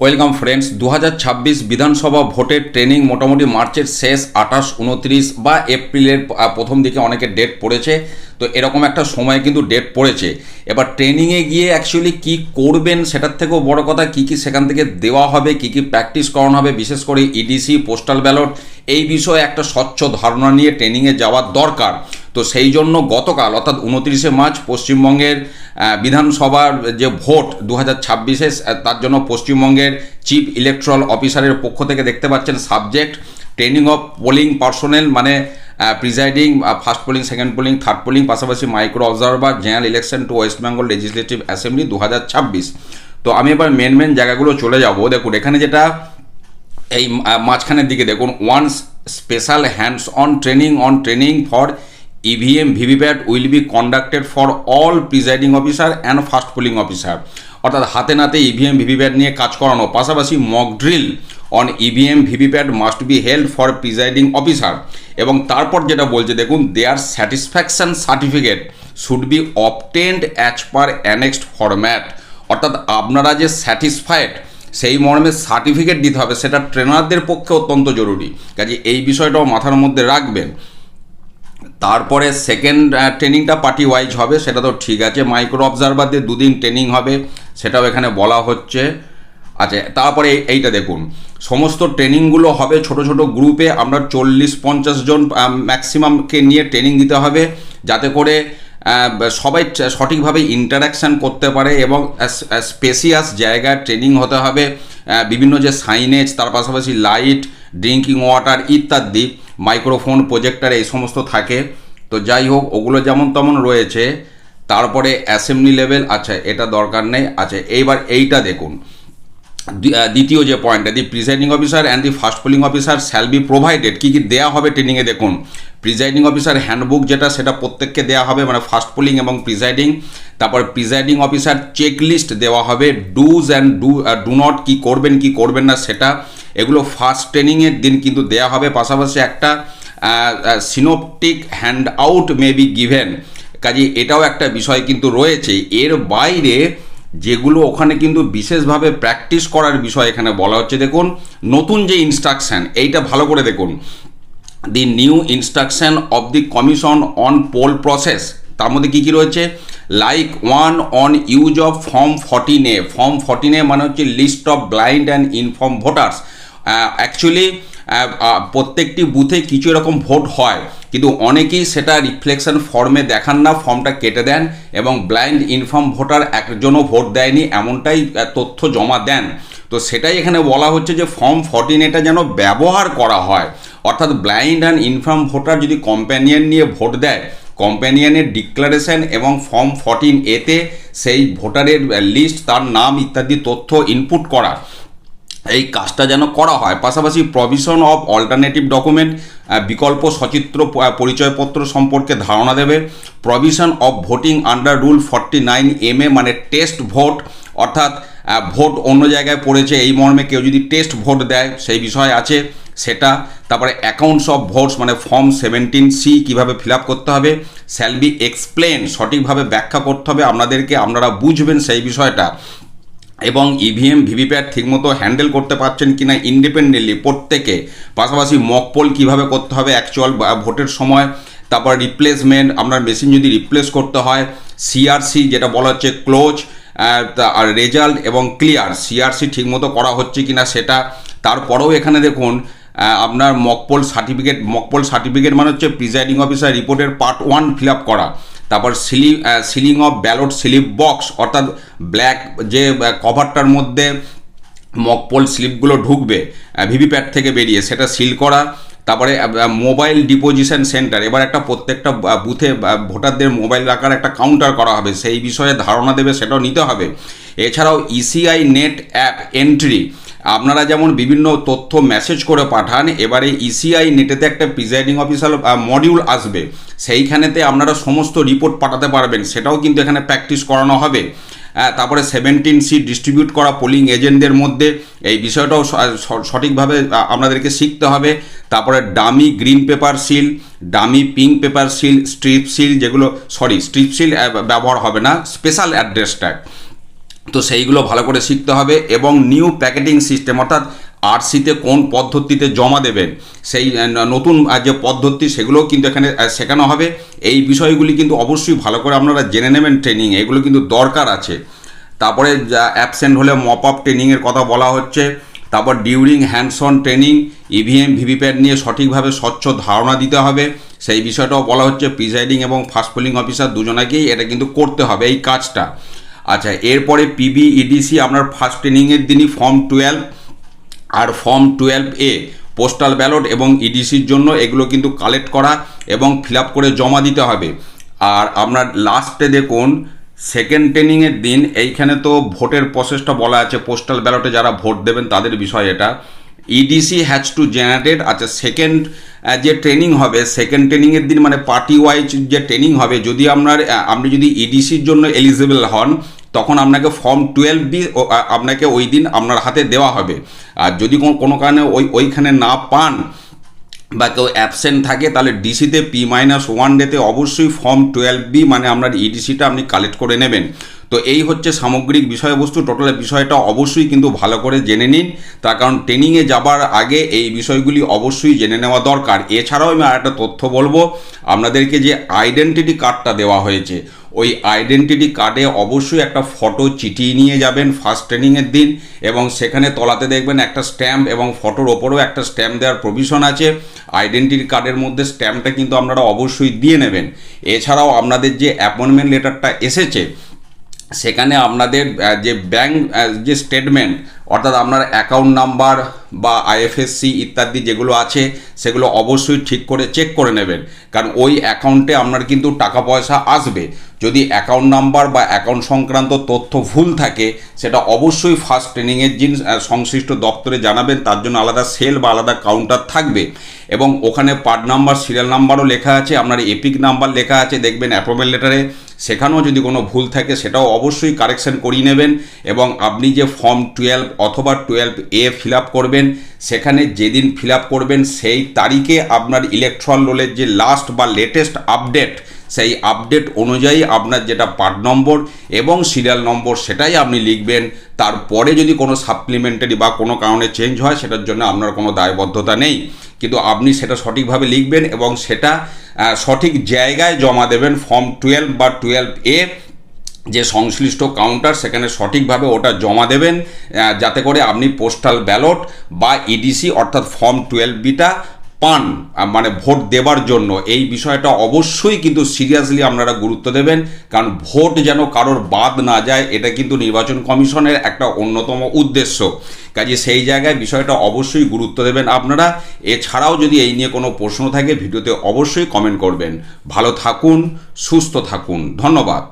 Welcome friends. 2026 বিধানসভা ভোটের training মোটামুটি মার্চের শেষ 28, 29 বা এপ্রিলের প্রথম দিকে অনেকের ডেট পড়েছে। তো এরকম একটা সময় কিন্তু ডেট পড়েছে। এবার ট্রেনিংয়ে গিয়ে অ্যাকচুয়ালি কি করবেন সেটার থেকেও বড় কথা কি কি সেখান থেকে দেওয়া হবে, কি কি প্র্যাকটিস করানো হবে, বিশেষ করে ইডিসি, পোস্টাল ব্যালট, এই বিষয়ে একটা স্বচ্ছ ধারণা নিয়ে ট্রেনিংয়ে যাওয়ার দরকার। তো সেই জন্য গতকাল অর্থাৎ 29শে মার্চ পশ্চিমবঙ্গের বিধানসভার যে ভোট 2026-এ, তার জন্য পশ্চিমবঙ্গের চিফ ইলেকট্রাল অফিসারের পক্ষ থেকে দেখতে পাচ্ছেন subject training of polling personnel, মানে presiding, first polling, second polling, third polling, পাশাপাশি micro observer, general election to West Bengal legislative assembly 2026। তো আমি এবার মেন জায়গাগুলো চলে যাব। দেখুন এখানে যেটা এই মাঝখানের দিকে দেখুন, one special hands on training for EVM VVPAT will be conducted for all presiding officer and first polling officer, অর্থাৎ হাতে নাতে ইভিএম ভিভিপ্যাট নিয়ে কাজ করানো। পাশাপাশি mock drill on EVM VVPAT must be held for presiding officer. এবং তারপর যেটা বলছে দেখুন, there satisfaction certificate should be obtained as per annexed format, অর্থাৎ আপনারা যে স্যাটিসফাইড সেই মর্মে সার্টিফিকেট দিতে হবে, সেটা ট্রেনারদের পক্ষে অত্যন্ত জরুরি। কাজে এই বিষয়টাও মাথার মধ্যে রাখবেন। তারপরে সেকেন্ড ট্রেনিংটা পার্টি ওয়াইজ হবে, সেটা তো ঠিক আছে। মাইক্রো অবজারভারদের 2 দিন ট্রেনিং হবে, সেটাও এখানে বলা হচ্ছে। আচ্ছা, তারপরে এইটা দেখুন, সমস্ত ট্রেনিংগুলো হবে ছোট ছোট গ্রুপে। আমরা 40-50 জন ম্যাক্সিমামকে নিয়ে ট্রেনিং দিতে হবে, যাতে করে সবাই সঠিকভাবে ইন্টারাকশান করতে পারে এবং স্পেসিয়াস জায়গায় ট্রেনিং হতে হবে। বিভিন্ন যে সাইনেজ, তার পাশাপাশি লাইট, ড্রিঙ্কিং ওয়াটার ইত্যাদি, মাইক্রোফোন, প্রজেক্টর, এই সমস্ত থাকে। তো যাই হোক, ওগুলো যেমন তেমন রয়েছে। তারপরে অ্যাসেম্বলি লেভেল, আচ্ছা এটা দরকার নেই। আচ্ছা, এইবার এইটা দেখুন, দ্বিতীয় যে পয়েন্টটা, the presiding officer and the first polling officer shall be provided. কী কী দেওয়া হবে ট্রেনিংয়ে দেখুন, প্রিজাইডিং অফিসার হ্যান্ডবুক যেটা, সেটা প্রত্যেককে দেওয়া হবে, মানে ফার্স্ট পোলিং এবং প্রিজাইডিং। তারপর প্রিজাইডিং অফিসার চেকলিস্ট দেওয়া হবে, ডুজ অ্যান্ড ডু নট, কী করবেন কী করবেন না সেটা, এগুলো ফার্স্ট ট্রেনিংয়ের দিন কিন্তু দেওয়া হবে। পাশাপাশি একটা synoptic hand out may be given. কাজে এটাও একটা বিষয় কিন্তু রয়েছে। এর বাইরে যেগুলো ওখানে কিন্তু বিশেষভাবে প্র্যাকটিস করার বিষয় এখানে বলা হচ্ছে, দেখুন নতুন যে ইনস্ট্রাকশান, এইটা ভালো করে দেখুন। The new instruction of the commission on poll process, তার মধ্যে কী কী রয়েছে, like 1 on use of form 14A। Form 14A মানে হচ্ছে list of blind and inform voters. Actually প্রত্যেকটি বুথে কিছু এরকম ভোট হয়, কিন্তু অনেকেই সেটা রিফ্লেকশন ফর্মে দেখান না, ফর্মটা কেটে দেন এবং ব্লাইন্ড ইনফর্ম ভোটার একজনও ভোট দেয়নি এমনটাই তথ্য জমা দেন। তো সেটাই এখানে বলা হচ্ছে যে ফর্ম 14A যেন ব্যবহার করা হয়, অর্থাৎ ব্লাইন্ড অ্যান্ড ইনফর্ম ভোটার যদি কম্প্যানিয়ন নিয়ে ভোট দেয়, কম্প্যানিয়নের ডিক্লারেশন এবং ফর্ম 14A-তে সেই ভোটারের লিস্ট, তার নাম ইত্যাদি তথ্য ইনপুট করা, এই কাজটা যেন করা হয়। পাশাপাশি প্রভিশন অফ অল্টারনেটিভ ডকুমেন্ট, বিকল্প সচিত্র পরিচয়পত্র সম্পর্কে ধারণা দেবে। Provision of voting under rule 49MA, মানে টেস্ট ভোট, অর্থাৎ ভোট অন্য জায়গায় পড়েছে এই মর্মে কেউ যদি টেস্ট ভোট দেয় সেই বিষয় আছে সেটা। তারপরে অ্যাকাউন্টস অফ ভোটস, মানে ফর্ম 17C কীভাবে ফিল আপ করতে হবে, শ্যাল বি এক্সপ্লেন, সঠিকভাবে ব্যাখ্যা করতে হবে আপনাদেরকে, আপনারা বুঝবেন সেই বিষয়টা। এবং ইভিএম ভিভিপ্যাট ঠিকমতো হ্যান্ডেল করতে পারছেন কি না ইন্ডিপেন্ডেন্টলি প্রত্যেকে। পাশাপাশি মক পোল কীভাবে করতে হবে অ্যাকচুয়াল ভোটের সময়। তারপর রিপ্লেসমেন্ট, আপনার মেশিন যদি রিপ্লেস করতে হয়। সিআরসি যেটা বলা হচ্ছে ক্লোজ, আর রেজাল্ট এবং ক্লিয়ার, সিআরসি ঠিকমতো করা হচ্ছে কি না সেটা। তারপরেও এখানে দেখুন আপনার মকপোল সার্টিফিকেট মানে হচ্ছে প্রিজাইডিং অফিসার রিপোর্টের পার্ট 1 ফিল আপ করা। তারপর sealing of ballot slip box, অর্থাৎ ব্ল্যাক যে কভারটার মধ্যে মকপোল স্লিপগুলো ঢুকবে ভিভিপ্যাট থেকে বেরিয়ে, সেটা সিল করা। তারপরে মোবাইল ডিপোজিশন সেন্টার, এবার একটা প্রত্যেকটা বুথে ভোটারদের মোবাইল রাখার একটা কাউন্টার করা হবে, সেই বিষয়ে ধারণা দেবে, সেটাও নিতে হবে। এছাড়াও ইসিআই নেট অ্যাপ এন্ট্রি, আপনারা যেমন বিভিন্ন তথ্য মেসেজ করে পাঠান, এবারে ইসিআই নেটেতে একটা প্রিজাইডিং অফিসার মডিউল আসবে, সেইখানেতে আপনারা সমস্ত রিপোর্ট পাঠাতে পারবেন, সেটাও কিন্তু এখানে প্র্যাকটিস করানো হবে। তারপরে 17C ডিস্ট্রিবিউট করা পোলিং এজেন্টদের মধ্যে, এই বিষয়টাও সঠিকভাবে আপনাদেরকে শিখতে হবে। তারপরে dummy green paper seal, dummy pink paper seal, strip seal, যেগুলো স্ট্রিপ সিল ব্যবহার হবে না, স্পেশাল অ্যাড্রেস ট্যাগ। তো সেইগুলো ভালো করে শিখতে হবে। এবং নিউ প্যাকেটিং সিস্টেম অর্থাৎ আরসিতে কোন পদ্ধতিতে জমা দেবেন, সেই নতুন যে পদ্ধতি সেগুলোও কিন্তু এখানে শেখানো হবে। এই বিষয়গুলি কিন্তু অবশ্যই ভালো করে আপনারা জেনে নেবেন, ট্রেনিং এগুলো কিন্তু দরকার আছে। তারপরে অ্যাবসেন্ট হলে মপ আপ ট্রেনিংয়ের কথা বলা হচ্ছে। তারপর during hands on training EVM VVPAT নিয়ে সঠিকভাবে স্বচ্ছ ধারণা দিতে হবে, সেই বিষয়টাও বলা হচ্ছে। প্রিসাইডিং এবং ফার্স্ট পোলিং অফিসার দুজনাকেই এটা কিন্তু করতে হবে এই কাজটা। আচ্ছা, এরপরে পিবি ইডিসি আপনার ফার্স্ট ট্রেনিংয়ের দিনই ফর্ম 12 আর ফর্ম 12A পোস্টাল ব্যালট এবং ইডিসির জন্য এগুলো কিন্তু কালেক্ট করা এবং ফিল আপ করে জমা দিতে হবে। আর আপনার লাস্টে দেখুন সেকেন্ড ট্রেনিংয়ের দিন এইখানে তো ভোটের প্রসেসটা বলা আছে, পোস্টাল ব্যালটে যারা ভোট দেবেন তাদের বিষয় এটা। EDC has to generate. আচ্ছা, সেকেন্ড যে ট্রেনিং হবে সেকেন্ড ট্রেনিংয়ের দিন মানে পার্টি ওয়াইজ যে ট্রেনিং হবে, যদি আপনি যদি ইডিসির জন্য এলিজিবল হন তখন আপনাকে ফর্ম 12B আপনাকে ওই দিন আপনার হাতে দেওয়া হবে। আর যদি কোনো কারণে ওইখানে না পান বা কেউ অ্যাবসেন্ট থাকে তাহলে ডিসিতে P-1 ডেতে অবশ্যই ফর্ম 12B মানে আপনার ইডিসিটা আপনি কালেক্ট করে নেবেন। তো এই হচ্ছে সামগ্রিক বিষয়বস্তু। টোটাল বিষয়টা অবশ্যই কিন্তু ভালো করে জেনে নিন, তার কারণ ট্রেনিংয়ে যাবার আগে এই বিষয়গুলি অবশ্যই জেনে নেওয়া দরকার। এছাড়াও আমি আর একটা তথ্য বলবো, আপনাদেরকে যে আইডেন্টিটি কার্ডটা দেওয়া হয়েছে ওই আইডেন্টিটি কার্ডে অবশ্যই একটা ফটো চিটিয়ে নিয়ে যাবেন ফার্স্ট ট্রেনিংয়ের দিন, এবং সেখানে তলাতে দেখবেন একটা স্ট্যাম্প এবং ফটোর ওপরেও একটা স্ট্যাম্প দেওয়ার প্রভিশন আছে। আইডেন্টিটি কার্ডের মধ্যে স্ট্যাম্পটা কিন্তু আপনারা অবশ্যই দিয়ে নেবেন। এছাড়াও আপনাদের যে অ্যাপয়েন্টমেন্ট লেটারটা এসেছে সেখানে আপনাদের যে ব্যাংক যে স্টেটমেন্ট অর্থাৎ আপনার অ্যাকাউন্ট নাম্বার বা আইএফএসসি ইত্যাদি যেগুলো আছে সেগুলো অবশ্যই ঠিক করে চেক করে নেবেন, কারণ ওই অ্যাকাউন্টে আপনার কিন্তু টাকা পয়সা আসবে। যদি অ্যাকাউন্ট নাম্বার বা অ্যাকাউন্ট সংক্রান্ত তথ্য ভুল থাকে সেটা অবশ্যই ফার্স্ট ট্রেনিংয়ের দিন সংশ্লিষ্ট দপ্তরে জানাবেন, তার জন্য আলাদা সেল বা আলাদা কাউন্টার থাকবে। এবং ওখানে পার্ট নাম্বার সিরিয়াল নাম্বারও লেখা আছে, আপনার এপিক নাম্বার লেখা আছে দেখবেন অ্যাপয়েন্টমেন্ট লেটারে। সেখানেও যদি কোনো ভুল থাকে সেটাও অবশ্যই কারেকশন করিয়ে নেবেন। এবং আপনি যে ফর্ম 12 অথবা 12A ফিল আপ করবেন সেখানে যেদিন ফিল আপ করবেন সেই তারিখে আপনার ইলেকট্রাল রোলের যে লাস্ট বা লেটেস্ট আপডেট সেই আপডেট অনুযায়ী আপনার যেটা পার্ট নম্বর এবং সিরিয়াল নম্বর সেটাই আপনি লিখবেন। তারপরে যদি কোনো সাপ্লিমেন্টারি বা কোনো কারণে চেঞ্জ হয় সেটার জন্য আপনার কোনো দায়বদ্ধতা নেই, কিন্তু আপনি সেটা সঠিকভাবে লিখবেন এবং সেটা সঠিক জায়গায় জমা দেবেন। ফর্ম 12 বা 12A যে সংশ্লিষ্ট কাউন্টার সেখানে সঠিকভাবে ওটা জমা দেবেন, যাতে করে আপনি পোস্টাল ব্যালট বা ইডিসি অর্থাৎ ফর্ম 12Bটা পান, মানে ভোট দেবার জন্য। এই বিষয়টা অবশ্যই কিন্তু সিরিয়াসলি আপনারা গুরুত্ব দেবেন, কারণ ভোট যেন কারোর বাদ না যায় এটা কিন্তু নির্বাচন কমিশনের একটা অন্যতম উদ্দেশ্য। কাজে সেই জায়গায় বিষয়টা অবশ্যই গুরুত্ব দেবেন আপনারা। এছাড়াও যদি এই নিয়ে কোনো প্রশ্ন থাকে ভিডিওতে অবশ্যই কমেন্ট করবেন। ভালো থাকুন, সুস্থ থাকুন, ধন্যবাদ।